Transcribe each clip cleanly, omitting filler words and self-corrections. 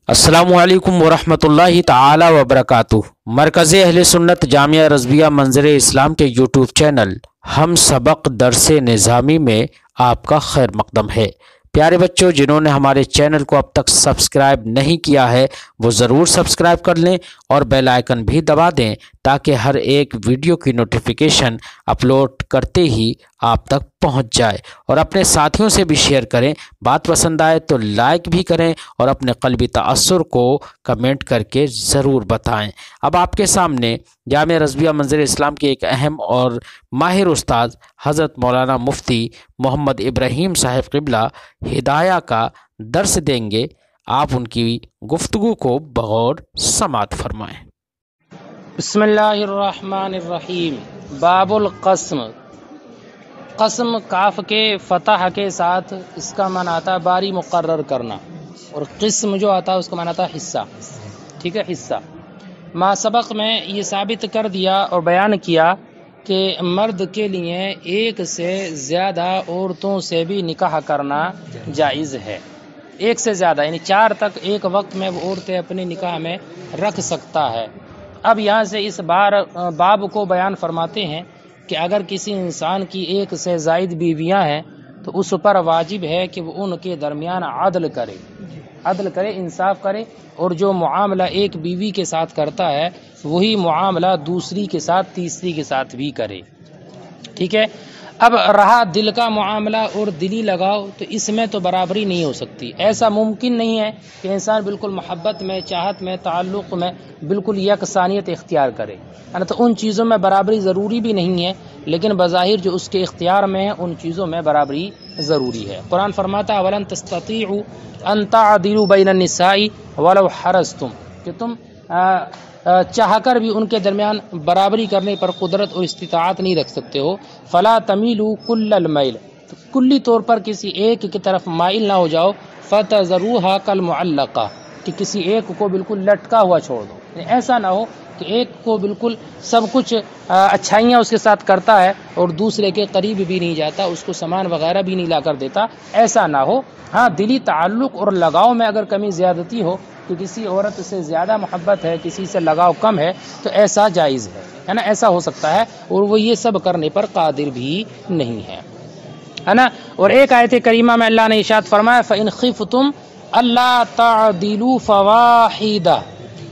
अस्सलामुअलैकुम वरहमतुल्लाहि ताला वबरकातुहू। मरकज़ अहले सुन्नत जामिया रज़विया मंज़र इस्लाम के यूट्यूब चैनल हम सबक दरसे निज़ामी में आपका खैर मक़दम है। प्यारे बच्चों, जिन्होंने हमारे चैनल को अब तक सब्सक्राइब नहीं किया है वो ज़रूर सब्सक्राइब कर लें और बेल आइकन भी दबा दें ताकि हर एक वीडियो की नोटिफिकेशन अपलोड करते ही आप तक पहुंच जाए। और अपने साथियों से भी शेयर करें। बात पसंद आए तो लाइक भी करें और अपने क़ल्बी तअस्सुर को कमेंट करके ज़रूर बताएं। अब आपके सामने जामिया रज़विया मंज़र इस्लाम के एक अहम और माहिर उस्ताद हज़रत मौलाना मुफ्ती मोहम्मद इब्राहीम साहिब क़िबला हिदाया का दर्स देंगे। आप उनकी गुफ्तगू को बगौर समात फरमाएँ। बिस्मिल्लाहिर्रहमानिर्रहीम। बाबुल क़स्म। क़स्म काफ के फ़तह के साथ इसका माना आता है बारी मुक़र्रर करना, और क़िस्म जो आता है उसका माना आता है हिस्सा। ठीक है, हिस्सा। मा सबक में ये साबित कर दिया और बयान किया कि मर्द के लिए एक से ज़्यादा औरतों से भी निकाह करना जायज़ है। एक से ज़्यादा यानी 4 तक एक वक्त में वो औरतें अपने निकाह में रख सकता है। अब यहाँ से इस बाब को बयान फरमाते हैं कि अगर किसी इंसान की एक से ज़ायद बीवियाँ हैं तो उस पर वाजिब है कि वो उनके दरमियान अदल करे, इंसाफ करे, और जो मुआमला एक बीवी के साथ करता है वही मुआमला दूसरी के साथ, तीसरी के साथ भी करे। ठीक है। अब रहा दिल का मामला और दिली लगाओ, तो इसमें तो बराबरी नहीं हो सकती। ऐसा मुमकिन नहीं है कि इंसान बिल्कुल मोहब्बत में, चाहत में, ताल्लुक़ में बिल्कुल यकसानियत इख्तियार करे, है ना। तो उन चीज़ों में बराबरी ज़रूरी भी नहीं है, लेकिन बज़ाहिर जो उसके इख्तियार में है उन चीज़ों में बराबरी ज़रूरी है। कुरान फरमाता है वलन तस्ततीउ अन तअदिलु बैन निसाई वलौ हरस्तुम, कि तुम चाहकर भी उनके दरमियान बराबरी करने पर कुदरत और इस्तिताअत नहीं रख सकते हो। फला तमीलू कुल्लल मैल, तो कुल्ली तौर पर किसी एक की तरफ माइल ना हो जाओ। फतज़रूहा कल मुअल्लक़ा, कि किसी एक को बिल्कुल लटका हुआ छोड़ दो। ऐसा ना हो कि एक को बिल्कुल सब कुछ अच्छाइयाँ उसके साथ करता है और दूसरे के करीब भी नहीं जाता, उसको सामान वगैरह भी नहीं ला कर देता, ऐसा ना हो। हाँ, दिली ताल्लुक़ और लगाव में अगर कमी ज़्यादती हो कि किसी औरत से ज़्यादा मोहब्बत है, किसी से लगाव कम है, तो ऐसा जायज़ है ना, ऐसा हो सकता है, और वो ये सब करने पर कादिर भी नहीं है ना। और एक आयत करीमा में अल्लाह ने इरशाद फरमाया फ़इन ख़िफ़्तुम अल्ला तअदिलू फ़वाहिदा,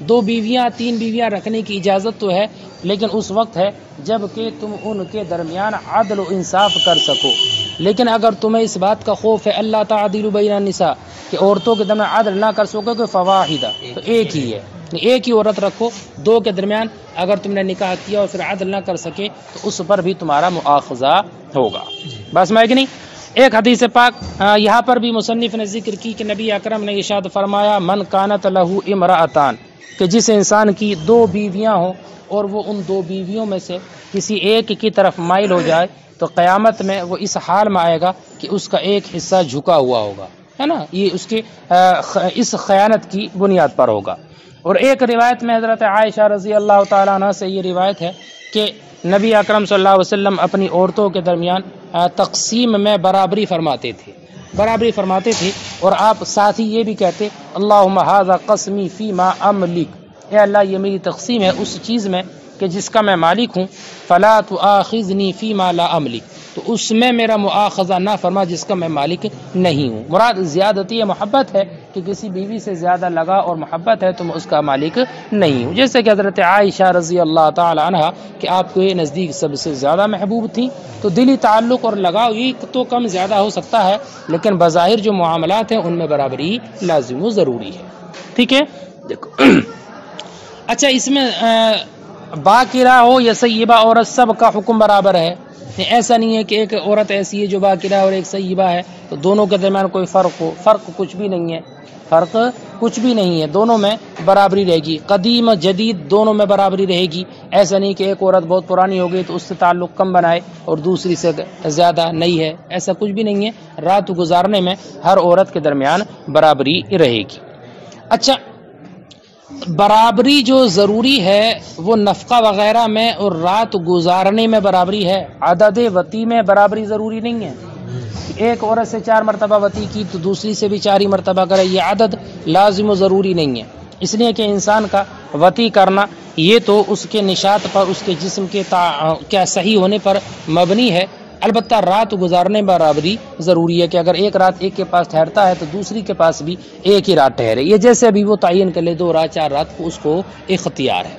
2 बीवियाँ 3 बीवियाँ रखने की इजाज़त तो है, लेकिन उस वक्त है जब कि तुम उनके दरमियान अदल व इंसाफ कर सको। लेकिन अगर तुम्हें इस बात का खौफ है अल्लाह तअदिलू बैन निसा, कि औरतों के दरमियान अदल ना कर सकोगे, फ़वाहिदा, तो एक ही है, एक ही औरत रखो। 2 के दरमियान अगर तुमने निकाह किया और फिर अदल ना कर सके तो उस पर भी तुम्हारा मुआख़ज़ा होगा। बस मैं कि नहीं। एक हदीस पाक यहाँ पर भी मुसन्निफ ने जिक्र की कि नबी अकरम ने इरशाद फरमाया मन कानत लहू इमराअतान, कि जिस इंसान की 2 बीवियाँ हों और वो उन 2 बीवियों में से किसी एक की तरफ माइल हो जाए तो क़यामत में वो इस हाल में आएगा कि उसका एक हिस्सा झुका हुआ होगा, है ना। ये उसकी इस खयानत की बुनियाद पर होगा। और एक रिवायत में हज़रत आयशा रज़ी अल्लाह ताला अन्हा से ये रिवायत है कि नबी अकरम सल्लल्लाहु अलैहि वसल्लम अपनी औरतों के दरमियान तक़सीम में बराबरी फरमाते थे, और आप साथ ही ये भी कहते अल्लाहुम्मा हाज़ा क़स्मी फ़ी मा अमलिक, ए अल्लाह ये मेरी तक़सीम है उस चीज़ में कि जिसका मैं मालिक हूँ। फ़ला तुआख़िज़नी फ़ी मा ला अमलिक, तो उसमें मेरा मुआख़ज़ा ना फरमा जिसका मैं मालिक नहीं हूँ। मुराद ज़्यादती मोहब्बत है कि किसी बीवी से ज़्यादा लगा और मोहब्बत है तो मैं उसका मालिक नहीं हूँ। जैसे कि हज़रत आयशा रज़ी अल्लाह ताला अन्हा कि आपके नज़दीक सबसे ज़्यादा महबूब थी, तो दिली ताल्लुक़ और लगाव ये तो कम ज़्यादा हो सकता है, लेकिन बज़ाहिर जो मामलात हैं उनमें बराबरी लाज़िम व ज़रूरी है। ठीक है, देखो अच्छा, इसमें बाकिरा हो या सय्यिबा औरत सब का हुक्म बराबर है। ऐसा नहीं है कि एक औरत ऐसी है जो बाकिरा और एक सय्यिबा है तो दोनों के दरमियान कोई फ़र्क हो। फ़र्क कुछ भी नहीं है, दोनों में बराबरी रहेगी। कदीम जदीद दोनों में बराबरी रहेगी। ऐसा नहीं कि एक औरत बहुत पुरानी हो गई तो उससे ताल्लुक़ कम बनाए और दूसरी से ज़्यादा नहीं है, ऐसा कुछ भी नहीं है। रात गुजारने में हर औरत के दरमियान बराबरी रहेगी। अच्छा, बराबरी जो ज़रूरी है वो नफ़क़ा वग़ैरह में और रात गुजारने में बराबरी है। अदद वती में बराबरी ज़रूरी नहीं है। ایک عورت سے 4 مرتبہ وطی کی تو دوسری سے بھی 4 ہی مرتبہ کرے، یہ عدد لازم و ضروری نہیں ہے، اس لیے کہ انسان کا وطی کرنا یہ تو اس کے نشاط پر، اس کے جسم کے کیا صحیح ہونے پر مبنی ہے۔ البتہ رات گزارنے برابری ضروری ہے کہ اگر ایک رات ایک کے پاس ٹھہرتا ہے تو دوسری کے پاس بھی ایک ہی رات ٹھہرے، یہ جیسے ابھی وہ تعین کر لے 2 رات 4 رات کو، اس کو اختیار ہے۔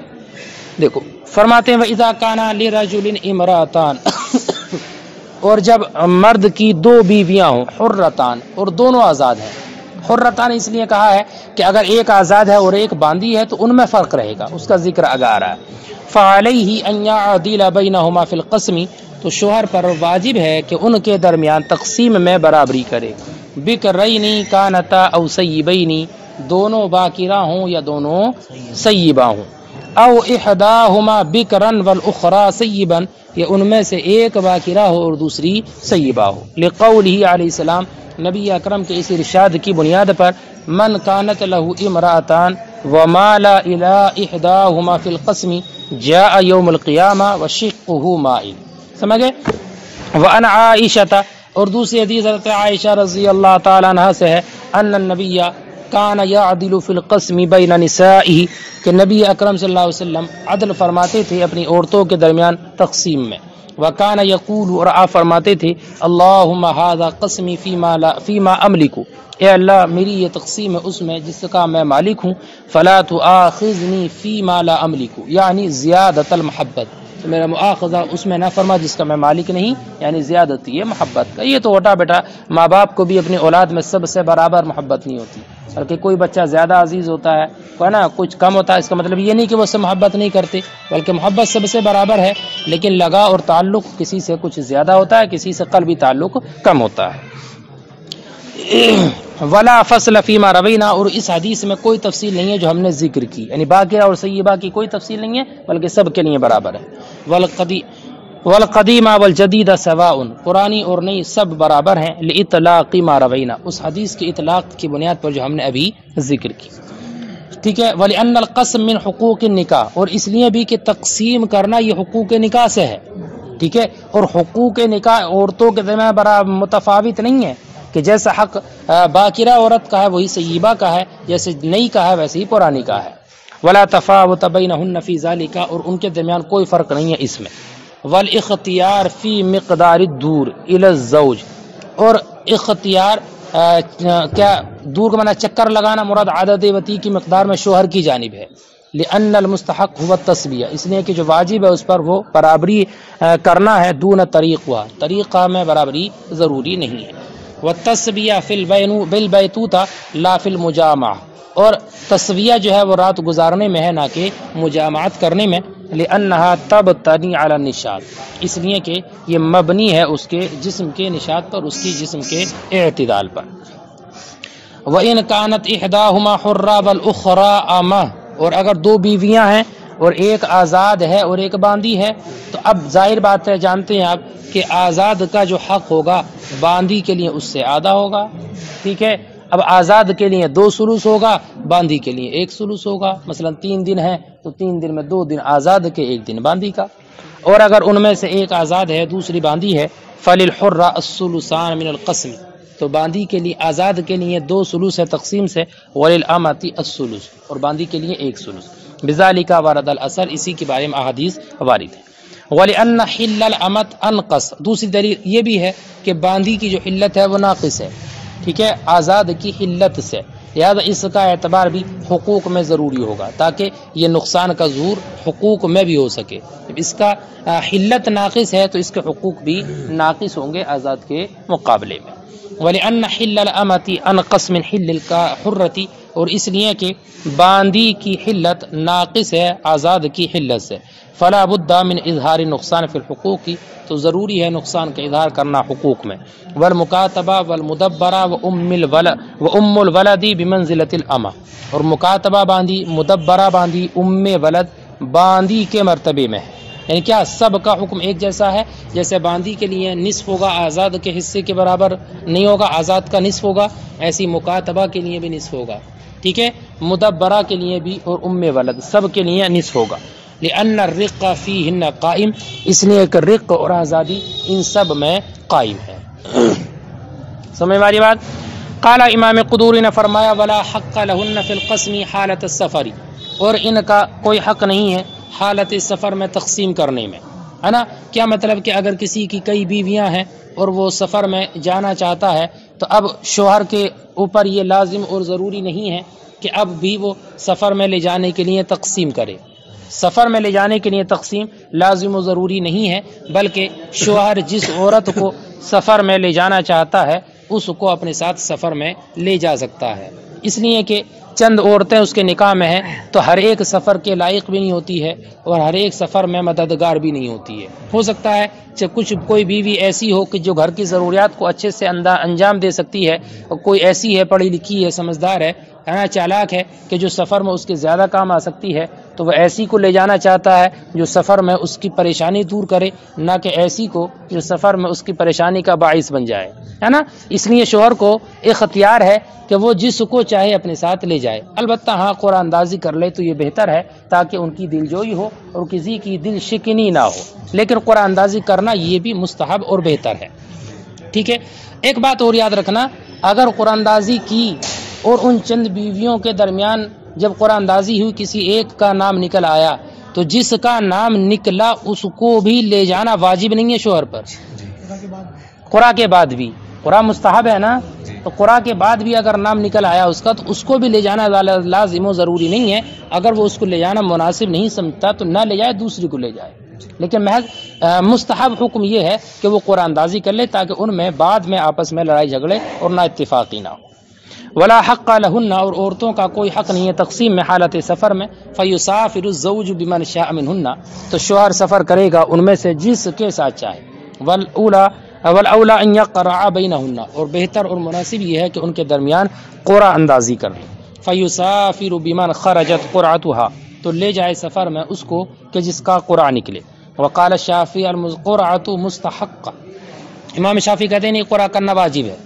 دیکھو فرماتے ہیں وَإِذَا كَانَ لِرَجُلٍ امْرَأَتَانِ، اور جب مرد کی 2 بیویاں ہوں، حرتان، اور دونوں آزاد ہیں۔ حرتان اس لیے کہا ہے کہ اگر ایک آزاد ہے اور ایک باندھی ہے تو ان میں فرق رہے گا، اس کا ذکر آگے آ رہا ہے۔ فَعَلَيْهِ أَن يَعْدِلَ بَيْنَهُمَا فِي الْقَسْمِ، تو شوہر پر واجب ہے کہ ان کے درمیان تقسیم میں برابری کرے۔ بِكْرَيْنِ كَانَتَا أَوْ سَيِّبَيْنِ، دونوں باکرہ ہوں یا دونوں سیبہ ہوں۔ او احداہما بکرن والاخرى سیبا، یا ان میں سے ایک باکرہ ہو اور دوسری سیبہ ہو۔ لقولہ علیہ السلام، نبی اکرم کے اس ارشاد کی بنیاد پر، من کانت لہ امرأتان ومال الی احداہما فی القسم جاء یوم القیامہ وشقہ مائل، سمجھے؟ وان عائشہ، اور دوسری حدیث حضرت عائشہ رضی اللہ تعالی عنہ سے ہے، ان النبی کان یعدل فی القسم بین نسائہ، کہ نبی اکرم صلی اللہ علیہ وسلم عدل فرماتے تھے اپنی عورتوں کے درمیان تقسیم میں۔ وکان یقول، اور آپ فرماتے تھے، اللہم ھذا قسمی فیما املک، اے اللہ میری یہ تقسیم ہے اس میں جس کا میں مالک ہوں، فلا تؤاخذنی فیما لا املک، یعنی زیادت المحبت، تو میرا مؤاخذہ اس میں نہ فرما جس کا میں مالک نہیں، یعنی زیادت یہ محبت کا۔ یہ تو وٹا بیٹا ماں باپ کو بھی اپنی اولاد میں سب سے برابر محبت نہیں ہوتی، بلکہ کوئی بچہ زیادہ عزیز ہوتا ہے نا، کچھ کم ہوتا ہے، اس کا مطلب یہ نہیں کہ وہ اس سے محبت نہیں کرتے، بلکہ محبت سب سے برابر ہے، لیکن لگا اور تعلق کسی سے کچھ زیادہ ہوتا ہے، کسی سے قلبی تعلق کم ہوتا ہے۔ ولا فصل فیما روینا، اور اس حدیث میں کوئی تفصیل نہیں ہے جو ہم نے ذکر کی، یعنی باقیہ اور سیبہ کی کوئی تفصیل نہیں ہے، بلکہ سب کے لیے برابر ہے۔ والقدیمہ والجدیدہ سواء، پرانی اور نئی سب برابر ہیں، لاطلاق ما روینا، اس حدیث کے اطلاق کی بنیاد پر جو ہم نے ابھی ذکر کی، ٹھیک ہے۔ وَلِأَنَّ الْقَسْمَ مِنْ حُقُوقِ النِّکَاح، اور اس لیے بھی کہ تقسیم کرنا یہ حقوق نکاح سے ہے، ٹھیک ہے۔ اور حقوق نکاح عورتوں کے درمیان برابر متفاوت نہیں ہے، کہ جیسا حق باکرہ عورت کا ہے وہی سیبہ کا ہے، جیسے نئی کا ہے ویسے ہی پرانی کا ہے۔ وَلَا تَفَاوُتَ بَيْنَهُنَّ فِي ذَلِكَ، اور ان کے درمیان کوئی فرق نہیں ہے اس میں۔ والاختیار فی مقدار الدور الی الزوج، اور اختیار کیا دور کا معنی چکر لگانا، مراد عدد وطی کی مقدار میں شوہر کی جانب ہے۔ لأن المستحق هو التسویہ، اس لیے کہ جو واجب ہے اس پر وہ برابری کرنا ہے، دون طریق ہوا، طریقہ میں برابری ضروری نہیں ہے۔ والتسویہ فی بالبیتوتہ لا فی المجامعہ، اور تسویہ جو ہے وہ رات گزارنے میں ہے نہ کہ مجامعت کرنے میں۔ لأنہا تبتنی علی النشاط، اس لیے کہ یہ مبنی ہے اس کے جسم کے نشاط پر، اس کی جسم کے اعتدال پر۔ وَإِنْ كَانَتْ إِحْدَاهُمَا حُرَّةً وَالْأُخْرَىٰ أَمَةً، اور اگر 2 بیویاں ہیں اور ایک آزاد ہے اور ایک باندھی ہے، تو اب ظاہر بات ہے، جانتے ہیں آپ کہ آزاد کا جو حق ہوگا باندھی کے لیے اس سے آدھا ہوگا، ٹھیک ہے۔ اب آزاد کے لیے 2 ثلث ہوگا، باندھی کے لیے 1 ثلث ہوگا۔ مثلا 3 دن ہے تو 3 دن میں 2 دن آزاد کے، 1 دن باندھی کا۔ اور اگر ان میں سے ایک آزاد ہے دوسری باندھی ہے، فَلِلْحُرَّةِ الثُّلُثَانِ مِنَ الْقَسْمِ، تو باندھی کے لیے آزاد کے لیے 2 ثلث ہے تقسیم سے، وَلِلْأَمَةِ الثُّلُثُ، اور باندھی کے لیے 1 ثلث۔ بذالک ورد الاثر، اسی کے بارے میں احادیث وارد ہے۔ وَلِأَنَّ حِلَّ الْأَمَةِ أَنْقَص، دوسری دلیل یہ بھی ہے کہ باندھی کی جو حلت ہے وہ ناقص ہے، ٹھیک ہے، آزاد کی حلت سے، لہذا اس کا اعتبار بھی حقوق میں ضروری ہوگا تاکہ یہ نقصان کا ظہور حقوق میں بھی ہو سکے۔ جب اس کا حلت ناقص ہے تو اس کے حقوق بھی ناقص ہوں گے آزاد کے مقابلے میں۔ وَلِأَنَّ حِلَّ الْأَمَةِ أَنْقَصْ مِنْ حِلِّ الْحُرَّةِ، اور اس لیے کہ باندھی کی حلت ناقص ہے آزاد کی حلت سے، فلا بد من اظہار نقصان فی الحقوق، تو ضروری ہے نقصان کا اظہار کرنا حقوق میں۔ والمکاتبہ والمدبرہ وام الولد بمنزلۃ الامہ، اور مکاتبہ باندھی، مدبرہ باندھی، ام ولد باندھی کے مرتبے میں ہے، یعنی کیا سب کا حکم ایک جیسا ہے؟ جیسے باندھی کے لیے نصف ہوگا، آزاد کے حصے کے برابر نہیں ہوگا، آزاد کا نصف ہوگا، ایسی مکاتبہ کے لیے بھی نصف ہوگا، ٹھیک ہے، مدبرہ کے لیے بھی، اور ام ولد سب کے لیے نصف ہوگا۔ لأن الرق فیہن قائم، اس لیے کہ رق اور آزادی ان سب میں قائم ہے۔ समझ वाली बात। काला इमाम कुदूरी ने फरमाया वला हक़्क़ लहुन्न फिल क़स्मी हालत सफ़री, और इनका कोई हक़ नहीं है हालत सफ़र में तक़सीम करने में, है ना। क्या मतलब कि अगर किसी की कई बीवियां हैं और वो सफ़र में जाना चाहता है तो अब शोहर के ऊपर ये लाजिम और ज़रूरी नहीं है कि अब भी वो सफ़र में ले जाने के लिए तक़सीम करे। सफ़र में ले जाने के लिए तक़सीम लाजिम और ज़रूरी नहीं है, बल्कि शोहर जिस औरत को सफ़र में ले जाना चाहता है उसको अपने साथ सफ़र में ले जा सकता है। इसलिए कि चंद औरतें उसके निकाह में हैं तो हर एक सफ़र के लायक भी नहीं होती है और हर एक सफ़र में मददगार भी नहीं होती है। हो सकता है कि कोई बीवी ऐसी हो कि जो घर की ज़रूरियात को अच्छे से अंजाम दे सकती है, और कोई ऐसी है पढ़ी लिखी है, समझदार है ना, चालाक है कि जो सफ़र में उसके ज़्यादा काम आ सकती है, तो वह ऐसी को ले जाना चाहता है जो सफ़र में उसकी परेशानी दूर करे, ना कि ऐसी को जो सफ़र में उसकी परेशानी का बाइस बन जाए, है ना। इसलिए शोहर को इख्तियार है कि वो जिसको चाहे अपने साथ ले जाए। अलबत्ता हाँ, कुरान अंदाजी कर ले तो ये बेहतर है ताकि उनकी दिलजोई हो और किसी की दिल शिकनी ना हो, लेकिन कुरान अंदाजी करना ये भी मुस्तहब और बेहतर है। ठीक है। एक बात और याद रखना, अगर कुरान अंदाजी की और उन चंद बीवियों के दरमियान जब कुरान अंदाजी हुई किसी एक का नाम निकल आया, तो जिसका नाम निकला उसको भी ले जाना वाजिब नहीं है शोहर पर। कुरान के बाद भी, कुरान मुस्तहब है ना, तो कुरान के बाद भी अगर नाम निकल आया उसका तो उसको भी ले जाना लाजिम ज़रूरी नहीं है। अगर वो उसको ले जाना मुनासिब नहीं समझता तो ना ले जाए, दूसरी को ले जाए, लेकिन महज मुस्तहब हुक्म ये है कि वो कुरान अंदाजी कर ले ताकि उनमें बाद में आपस में लड़ाई झगड़े और ना इत्तिफाक़ी ना हो। वला हक़्क़ लहुन्ना, और औरतों का कोई हक़ नहीं है तक़सीम में हालत सफ़र में। फ़युसाफ़िरु ज़ौजु बिमन शाअ मिनहुन्ना, तो शोहर सफ़र करेगा उनमें से जिसके साथ चाहे। वल औला अन यक़रअ बैनहुन्ना, और बेहतर और मुनासिब ये है कि उनके दरमियान क़ुरा अंदाजी कर ले। फ़युसाफ़िरु बिमन ख़रजत क़ुरअतुहा, तो ले जाए सफ़र में उसको कि जिसका क़ुरा निकले। वक़ाल शाफ़ी अल क़ुरअतु मुस्तहक़्क़ा, इमाम शाफ़ी कहते हैं नहीं, क़ुरा करना वाजिब है,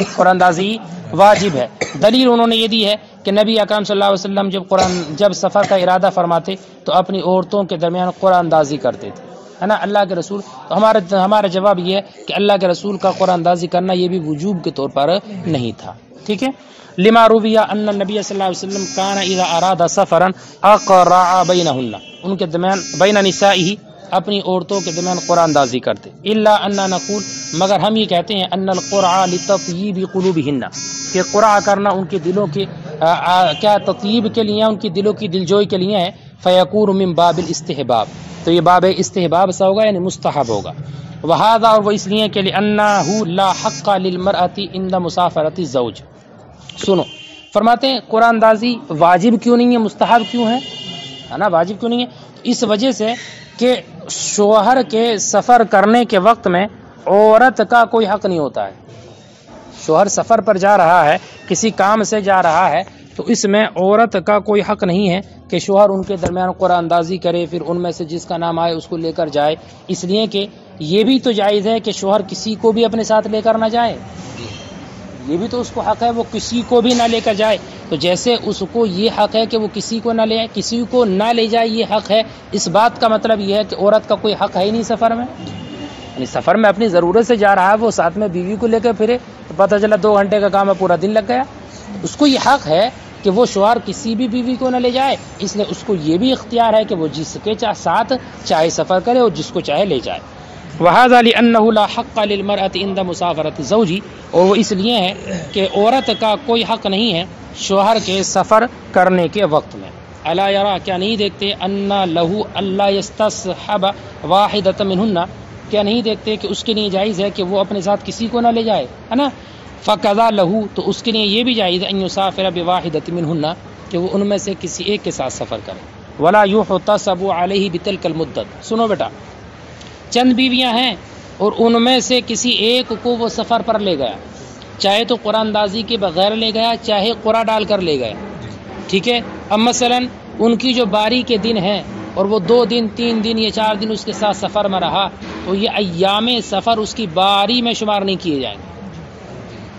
क़ुरा अंदाजी वाजिब है। दलील उन्होंने ये दी है कि नबी अकरम सल्लल्लाहु अलैहि वसल्लम जब सफ़र का इरादा फरमाते तो अपनी औरतों के दरमियान क़ुरा अंदाजी करते थे, है ना। अल्लाह के रसूल, तो हमारा जवाब ये है कि अल्लाह के रसूल का क़ुरा अंदाजी करना ये भी वजूब के तौर पर नहीं था। ठीक है। लिमा रुविया अन्ना नबी सल्लल्लाहु अलैहि वसल्लम काना इज़ा अरादा सफ़रन अक़रअ बैनहुन्ना, उनके दरमियान बैन निसाइही, अपनी औरतों के दरमियान क़ुरा अंदाजी करते। इल्ला अन्ना नक़ूल, मगर हम ये कहते हैं अन्नल क़ुरअ लितत्यीबि क़ुलूबिहिन्ना, कि क़ुरअ करना उनके दिलों के क्या ततीब के लिए, उनकी दिलों की दिलजोई के लिए है। फ़यकूनु मिन बाबिल इस्तिहबाब, तो ये बाब इस्तिहबाब सा होगा, यानी मुस्तहब होगा। वहादा, और वो इसलिए के लिए अन्नाहु ला हक़्क़ लिल मरअति इंदा मुसाफ़रति ज़ौज। सुनो, फरमाते हैं क़ुरान अंदाजी वाजिब क्यों नहीं है, मुस्तहब क्यों है ना, वाजिब क्यों नहीं है? इस वजह से कि शोहर के सफ़र करने के वक्त में औरत का कोई हक़ नहीं होता है। शोहर सफ़र पर जा रहा है, किसी काम से जा रहा है, तो इसमें औरत का कोई हक़ नहीं है कि शोहर उनके दरमियान क़ुरान अंदाजी करे, फिर उनमें से जिसका नाम आए उसको लेकर जाए। इसलिए कि ये भी तो जायज़ है कि शोहर किसी को भी अपने साथ लेकर ना जाए, ये भी तो उसको हक़ है वो किसी को भी ना लेकर जाए। तो जैसे उसको ये हक़ है कि वो किसी को ना ले जाए, किसी को ना ले जाए, ये हक़ है। इस बात का मतलब ये है कि औरत का कोई हक़ है ही नहीं सफ़र में, यानी सफ़र में अपनी ज़रूरत से जा रहा है, वो साथ में बीवी को लेकर फिरे, तो पता चला 2 घंटे का काम है, पूरा दिन लग गया। उसको ये हक़ है कि वो शोहर किसी भी बीवी को न ले जाए, इसलिए उसको ये भी इख्तियार है कि वो जिसके साथ चाहे सफ़र करे और जिसको चाहे ले जाए। वहाज़ा लिअन्नहु ला हक़्क़ लिलमरअति इंदा मुसाफ़रति ज़ौजी, और वो इसलिए है कि औरत का कोई हक़ नहीं है शोहर के सफ़र करने के वक्त में। अला यरा, क्या नहीं देखते, अन्ना लहू अल्ला यस्तस्हब वाहिदतम मिनहुन्ना, क्या नहीं देखते कि उसके लिए जायज़ है कि वो अपने साथ किसी को ना ले जाए, है ना। फ़क़ज़ा लहू, तो उसके लिए ये भी जायज़ है अन युसाफ़िर बिवाहिदतिन मिनहुन्ना, कि वो उनमें से किसी एक के साथ सफ़र करे। वला युहतसबु अलैहि बितिलकल मुद्दत, सुनो बेटा, चंद बीवियां हैं और उनमें से किसी एक को वो सफ़र पर ले गया, चाहे तो क़ुरान अंदाज़ी के बग़ैर ले गया, चाहे क़ुरा डाल कर ले गया, ठीक है। अब मसलन उनकी जो बारी के दिन हैं और वो 2 दिन 3 दिन या 4 दिन उसके साथ सफ़र में रहा, तो ये अय्याम सफ़र उसकी बारी में शुमार नहीं किए जाएंगे,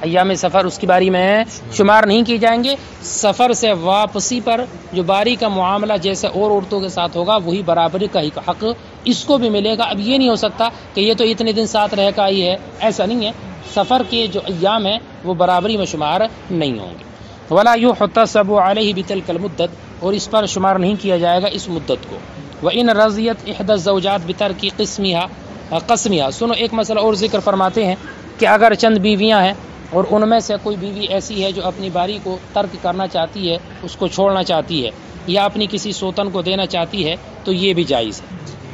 अय्याम सफ़र उसकी बारी में शुमार नहीं किए जाएंगे। सफ़र से वापसी पर जो बारी का मामला जैसे और औरतों के साथ होगा, वही बराबरी का हक़ इसको भी मिलेगा। अब ये नहीं हो सकता कि ये तो इतने दिन साथ रह कर आई है, ऐसा नहीं है। سفر کے جو ایام ہیں وہ برابری میں شمار نہیں ہوں گے. ولا یحتسب علیہ بتلک المدت، اور اس پر شمار نہیں کیا جائے گا اس مدت کو. وان رضیت احدى الزوجات بترک قسمها. سنو ایک مسئلہ اور ذکر فرماتے ہیں کہ اگر چند بیویاں ہیں اور ان میں سے کوئی بیوی ایسی ہے جو اپنی باری کو ترک کرنا چاہتی ہے، اس کو چھوڑنا چاہتی ہے، یا اپنی کسی سوتن کو دینا چاہتی ہے، تو یہ بھی جائز ہے.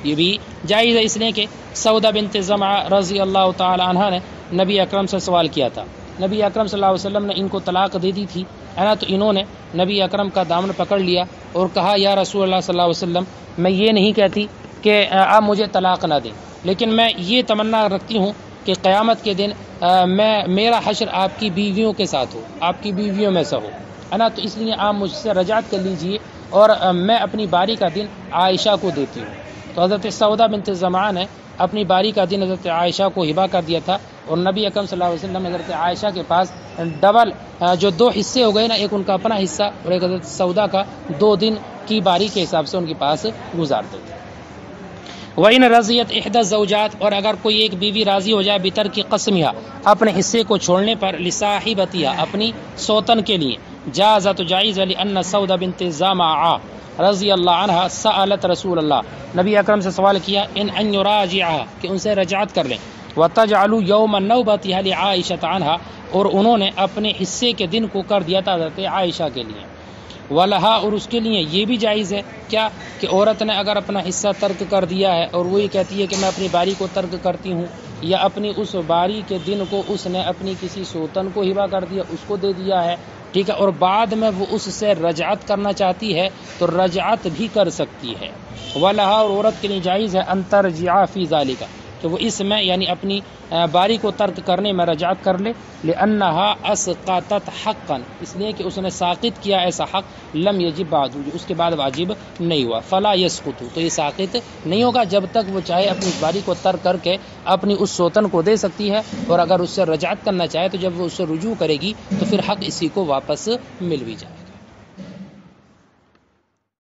یہ بھی جائز ہے، اس لیے کہ سودا بنت زمعہ رضی اللہ تعالی عنہ نے نبی اکرم سے سوال کیا تھا. نبی اکرم صلی اللہ علیہ وسلم نے ان کو طلاق دے دی تھی ہے نا، تو انہوں نے نبی اکرم کا دامن پکڑ لیا اور کہا یا رسول اللہ صلی اللہ علیہ وسلم، میں یہ نہیں کہتی کہ آپ مجھے طلاق نہ دیں، لیکن میں یہ تمنا رکھتی ہوں کہ قیامت کے دن میرا حشر آپ کی بیویوں کے ساتھ ہو، آپ کی بیویوں میں سے ہو ہے نا، تو اس لیے آپ مجھ سے رجعت کر لیجئے اور میں اپنی باری کا دن عائشہ کو دیتی ہوں. تو حضرت سودا بنت زمعہ نے اپنی باری کا دن حضرت عائشہ کو ہبہ کر دیا تھا، اور نبی اکرم صلی اللہ علیہ وسلم نے حضرت عائشہ کے پاس ڈبل جو دو حصے ہو گئے نا، ایک ان کا اپنا حصہ اور ایک حضرت سودا کا، 2 دن کی باری کے حساب سے ان کے پاس گزارتے تھے. وَإِنْ رَضِيَتْ إِحْدَى الزَّوْجَاتِ، اور اگر کوئی ایک بیوی راضی ہو جائے بِتَرْكِ قَسْمِهَا، اپنے حصے کو چھوڑنے پر، لِصَاحِبَتِهَا، اپنی سوتن کے لیے، جَازَ، تو جائز ہے، لِأَنَّ سَوْدَ بِنْتِ زَمَعَةَ رضی اللہ عنہ سألت رسول اللہ، نبی اکرم سے سوال کیا، ان یراجعها، کہ ان سے رجعت کر لیں، وَتَجْعَلُ يَوْمَ النَّوْبَةِ لِعَائِشَةَ عنها، اور انہوں نے اپنے حصے کے دن کو کر دیا تھا حضرت عائشہ کے لیے. ولہا، اور اس کے لیے یہ بھی جائز ہے کیا کہ عورت نے اگر اپنا حصہ ترک کر دیا ہے اور وہ یہ کہتی ہے کہ میں اپنی باری کو ترک کرتی ہوں، یا اپنی اس باری کے دن کو اس نے اپنی کسی سوتن کو ہبہ کر دیا، اس کو دے دیا ہے، ٹھیک ہے، اور بعد میں وہ اس سے رجعت کرنا چاہتی ہے تو رجعت بھی کر سکتی ہے. ولہا، اور عورت کے لیے جائز ہے، ان ترجع فی ذالک، کہ وہ اس میں یعنی اپنی باری کو ترک کرنے میں رجعت کر لے. لأنہا اسقطت حقا، اس لیے کہ اس نے ساقط کیا ایسا حق لم یجب بعد، جو اس کے بعد واجب نہیں ہوا. فلا یسقط، تو یہ ساقط نہیں ہوگا جب تک وہ چاہے اپنی باری کو ترک کر کے اپنی اس سوتن کو دے سکتی ہے، اور اگر اس سے رجعت کرنا چاہے تو جب وہ اس سے رجوع کرے گی تو پھر حق اسی کو واپس مل بھی جائے.